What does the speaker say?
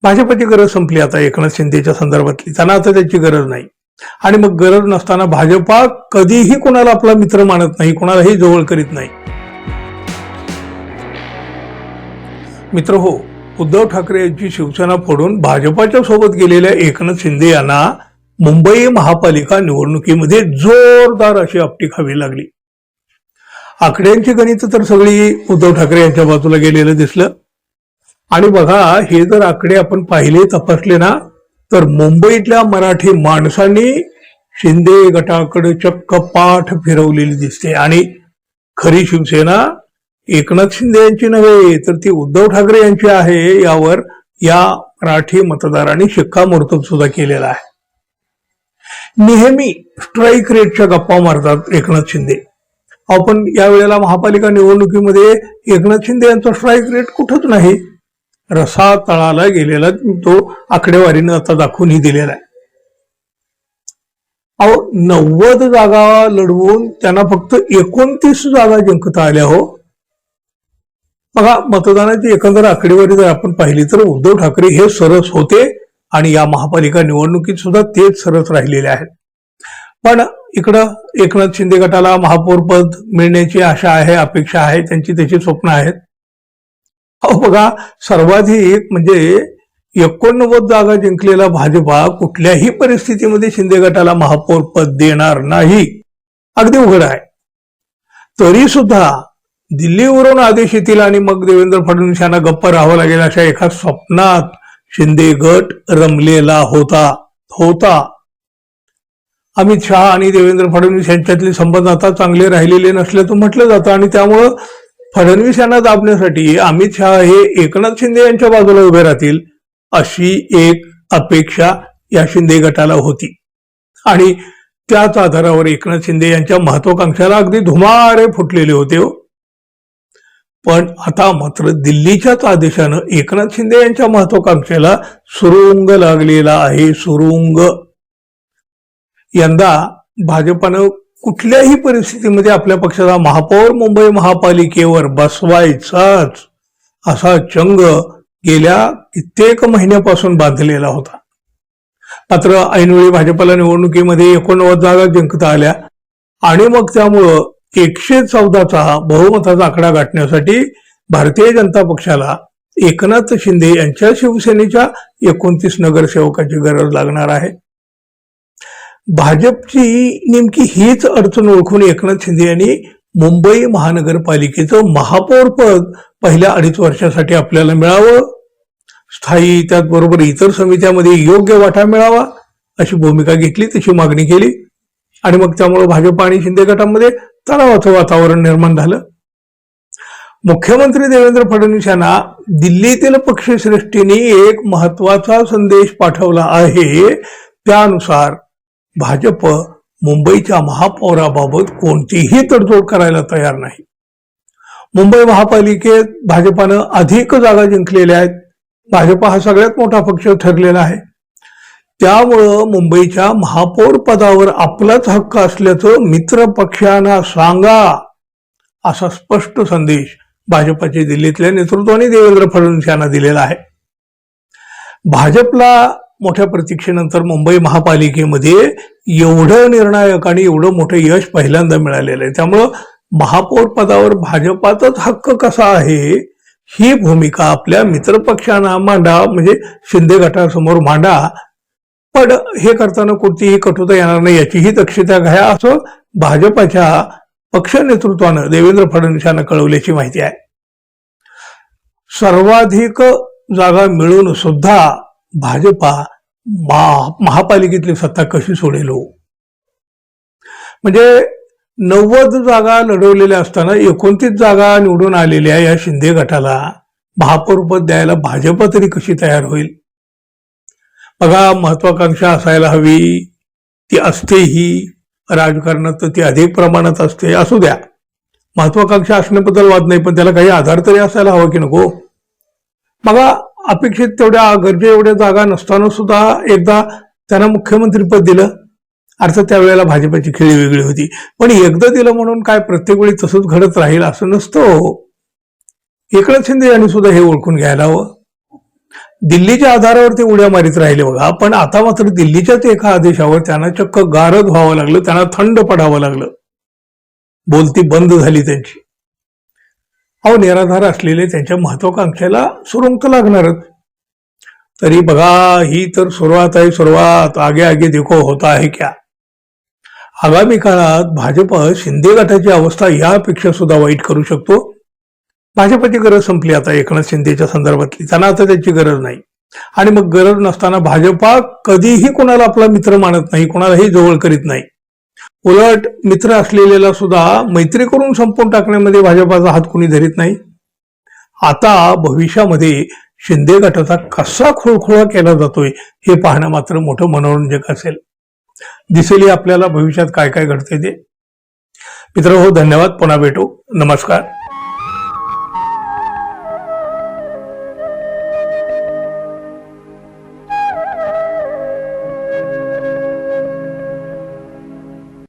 भाजपची गरज संपली आता एकनाथ शिंदेच्या संदर्भातली, त्यांना आता त्याची गरज नाही. आणि मग गरज नसताना भाजपा कधीही कोणाला आपला मित्र मानत नाही, कोणालाही जवळ करीत नाही. मित्र हो, उद्धव ठाकरे यांची शिवसेना फोडून भाजपाच्या सोबत गेलेल्या एकनाथ शिंदे यांना मुंबई महापालिका निवडणुकीमध्ये जोरदार अशी आपटी खावी लागली. आकड्यांची गणित तर सगळी उद्धव ठाकरे यांच्या बाजूला गेलेलं दिसलं. आणि बघा, हे जर आकडे आपण पाहिले, तपासले ना, तर मुंबईतल्या मराठी माणसांनी शिंदे गटाकडे चक्क पाठ फिरवलेली दिसते. आणि खरी शिवसेना एकनाथ शिंदे यांची नव्हे, तर ती उद्धव ठाकरे यांची आहे, यावर या मराठी मतदारांनी शिक्कामोर्तब सुद्धा केलेला आहे. नेहमी स्ट्राईक रेटच्या गप्पा मारतात एकनाथ शिंदे. आपण यावेळेला महापालिका निवडणुकीमध्ये एकनाथ शिंदे यांचा स्ट्राईक रेट कुठंच नाही, रसा तळाला गेलेला तो आकडेवारीनं आता दाखवूनही दिलेला आहे. 90 जागा लढवून त्यांना फक्त 29 जागा जिंकता आल्या. हो बघा, मतदानाची एकंदर आकडेवारी जर आपण पाहिली तर उद्धव ठाकरे हे सरस होते आणि या महापालिका निवडणुकीत सुद्धा तेच सरस राहिलेले आहेत. पण इकडं एकनाथ शिंदे गटाला महापौर पद मिळण्याची आशा आहे, अपेक्षा आहे, त्यांची त्याची स्वप्न आहेत. बघा, सर्वाधिक म्हणजे 89 जागा जिंकलेला भाजपा कुठल्याही परिस्थितीमध्ये शिंदे गटाला महापौर पद देणार नाही, अगदी उघड आहे. तरी सुद्धा दिल्लीवरून आदेश येतील आणि मग देवेंद्र फडणवीस यांना गप्प राहावं लागेल अशा एका स्वप्नात शिंदे गट रमलेला होता. अमित शहा आणि देवेंद्र फडणवीस यांच्यातले संबंध आता चांगले राहिलेले नसल्याचं म्हटलं जातं आणि त्यामुळं फडणवीस यांना दाबण्यासाठी अमित शहा हे एकनाथ शिंदे यांच्या बाजूला उभे राहतील अशी एक अपेक्षा या शिंदे गटाला होती. आणि त्याच आधारावर एकनाथ शिंदे यांच्या महत्वाकांक्षाला अगदी धुमारे फुटलेले होते. पण आता मात्र दिल्लीच्याच आदेशानं एकनाथ शिंदे यांच्या महत्वाकांक्षेला सुरुंग लागलेला आहे, सुरुंग. यंदा भाजपानं कुठल्याही परिस्थितीमध्ये आपल्या पक्षाचा महापौर मुंबई महापालिकेवर बसवायचाच असा चंग गेल्या कित्येक महिन्यापासून बांधलेला होता. मात्र ऐनवेळी भाजपाला निवडणुकीमध्ये 89 जागा जिंकता आल्या आणि मग त्यामुळं 114चा बहुमताचा आकडा गाठण्यासाठी भारतीय जनता पक्षाला एकनाथ शिंदे यांच्या शिवसेनेच्या 29 नगरसेवकाची गरज लागणार आहे. भाजपची नेमकी हीच अडचण ओळखून एकनाथ शिंदे यांनी मुंबई महानगरपालिकेचं महापौर पद पहिल्या 2.5 वर्षासाठी आपल्याला मिळावं, स्थायी त्याचबरोबर इतर समित्यामध्ये योग्य वाटा मिळावा अशी भूमिका घेतली, तशी मागणी केली. आणि मग त्यामुळे भाजप आणि शिंदे गटामध्ये तणावाचं वातावरण निर्माण झालं. मुख्यमंत्री देवेंद्र फडणवीस यांना दिल्लीतील पक्षश्रेष्ठींनी एक महत्वाचा संदेश पाठवला आहे. त्यानुसार भाजप मुंबईच्या महापौराबाबत कोणतीही तडजोड करायला तयार नाही. मुंबई महापालिकेत भाजपानं अधिक जागा जिंकलेल्या आहेत. भाजप हा सगळ्यात मोठा पक्ष ठरलेला आहे. त्यामुळं मुंबईच्या महापौर पदावर आपलाच हक्क असल्याचं मित्र पक्षांना सांगा असा स्पष्ट संदेश भाजपाच्या दिल्लीतल्या नेतृत्वाने देवेंद्र फडणवीस यांना दिलेला आहे. भाजपला मोठ्या प्रतीक्षेनंतर मुंबई महापालिकेमध्ये एवढं निर्णायक आणि एवढं मोठं यश पहिल्यांदा मिळालेलं आहे. त्यामुळं महापौर पदावर भाजपाचाच हक्क कसा आहे ही भूमिका आपल्या मित्रपक्षांना मांडा, म्हणजे शिंदे गटासमोर मांडा. पण हे करताना कोणतीही कटुता येणार नाही याचीही दक्षता घ्या असं भाजपाच्या पक्ष नेतृत्वानं देवेंद्र फडणवीस यांना कळवल्याची माहिती आहे. सर्वाधिक जागा मिळून सुद्धा भाजपा महापालिकेतली सत्ता कशी सोडेल हो? म्हणजे 90 जागा लढवलेल्या असताना 29 जागा निवडून आलेल्या या शिंदे गटाला महापौर पद द्यायला भाजप तरी कशी तयार होईल? बघा, महत्वाकांक्षा असायला हवी, ती असतेही राजकारणात, तर ती अधिक प्रमाणात असते. असू द्या, महत्वाकांक्षा असण्याबद्दल वाद नाही, पण त्याला काही आधार तरी असायला हवा की नको? बघा, अपेक्षित तेवढ्या गरजे एवढ्या जागा नसताना सुद्धा एकदा त्यांना मुख्यमंत्रीपद दिलं. अर्थात त्यावेळेला भाजपाची खेळी वेगळी होती, पण एकदा दिलं म्हणून काय प्रत्येक वेळी तसंच घडत राहील असं नसतं. एकनाथ शिंदे यांनी सुद्धा हे ओळखून घ्यायला हवं. दिल्लीच्या आधारावरती उड्या मारित राहिले बघा. पण आता मात्र दिल्लीच्याच एका आदेशावर त्यांना चक्क गारद व्हावं लागलं, त्यांना थंड पडावं लागलं, बोलती बंद झाली त्यांची. अहो, निराधार असलेले त्यांच्या महत्वाकांक्षेला सुरुंग तर लागणारच. तरी बघा, ही तर सुरुवात आहे, सुरुवात. आगे आगे देखो होता है क्या. आगामी काळात भाजप शिंदे गटाची अवस्था यापेक्षा सुद्धा वाईट करू शकतो. भाजपची गरज संपली आता एकनाथ शिंदेच्या संदर्भातली. त्यांना आता त्याची गरज नाही. आणि मग गरज नसताना भाजपा कधीही कोणाला आपला मित्र मानत नाही, कोणालाही जवळ करीत नाही. उलट मित्र असलेल्याला सुद्धा मैत्री करून संपवून टाकण्यामध्ये भाजपाचा हात कुणी धरीत नाही. आता भविष्यामध्ये शिंदे गटाचा कसा खुळखुळा केला जातोय हे पाहणं मात्र मोठं मनोरंजक असेल. दिसेल आपल्याला भविष्यात काय काय घडते ते. मित्र हो, धन्यवाद. पुन्हा भेटू. नमस्कार.